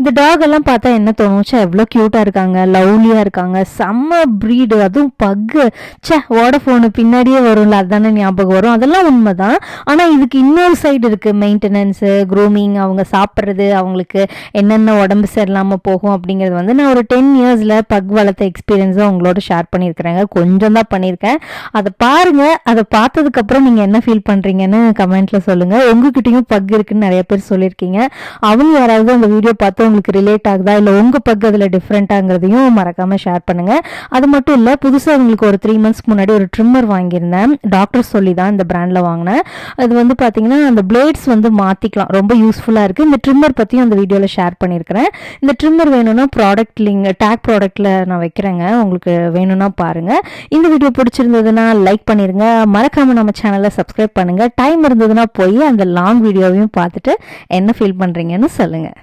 இந்த டாக் எல்லாம் பார்த்தா என்ன தோணுச்சா, எவ்வளோ க்யூட்டாக இருக்காங்க, லவ்லியாக இருக்காங்க, செம்ம ப்ரீடு. அதுவும் பக்கு. வோடஃபோனு பின்னாடியே வரும்ல, அதுதானே ஞாபகம் வரும். அதெல்லாம் உண்மை தான். ஆனால் இதுக்கு இன்னொரு சைடு இருக்குது. மெயின்டெனன்ஸு, க்ரூமிங், அவங்க சாப்பிட்றது, அவங்களுக்கு என்னென்ன உடம்பு சரியில்லாமல் போகும் அப்படிங்கிறது வந்து நான் ஒரு 10 இயர்ஸில் பக் வளர்த்த எக்ஸ்பீரியன்ஸை உங்களோட ஷேர் பண்ணியிருக்கிறேங்க. கொஞ்சம் தான் பண்ணியிருக்கேன். அதை பாருங்கள். அதை பார்த்ததுக்கப்புறம் நீங்கள் என்ன ஃபீல் பண்ணுறீங்கன்னு கமெண்ட்டில் சொல்லுங்கள். உங்ககிட்டயும் பக் இருக்குன்னு நிறைய பேர் சொல்லியிருக்கீங்க. அவங்க யாராவது அந்த வீடியோ பார்த்து உங்களுக்கு ரிலேட் ஆகுதா, இல்லை உங்கள் பக் அதில் டிஃப்ரெண்ட்டாங்கிறதையும் மறக்காமல் ஷேர் பண்ணுங்கள். அது மட்டும் இல்லை, புதுசாக உங்களுக்கு ஒரு 3 மந்த்ஸ்க்கு முன்னாடி ஒரு ட்ரிம்மர் வாங்கியிருந்தேன். டாக்டர் சொல்லி தான் இந்த பிராண்டில் வாங்கினேன். அது வந்து பார்த்தீங்கன்னா அந்த பிளேட்ஸ் வந்து மாற்றிக்கலாம், ரொம்ப யூஸ்ஃபுல்லாக இருக்குது. இந்த ட்ரிம்மர் பற்றியும் அந்த வீடியோவில் ஷேர் பண்ணியிருக்கிறேன். இந்த ட்ரிம்மர் வேணும்னா ப்ராடக்ட் லிங்க் டேக் ப்ராடக்ட்டில் நான் வைக்கிறேங்க, உங்களுக்கு வேணும்னா பாருங்கள். இந்த வீடியோ பிடிச்சிருந்ததுன்னா லைக் பண்ணிடுங்க. மறக்காமல் நம்ம சேனலை சப்ஸ்கிரைப் பண்ணுங்கள். டைம் இருந்ததுன்னா போய் அந்த லாங் வீடியோவையும் பார்த்துட்டு என்ன ஃபீல் பண்ணுறீங்கன்னு சொல்லுங்கள்.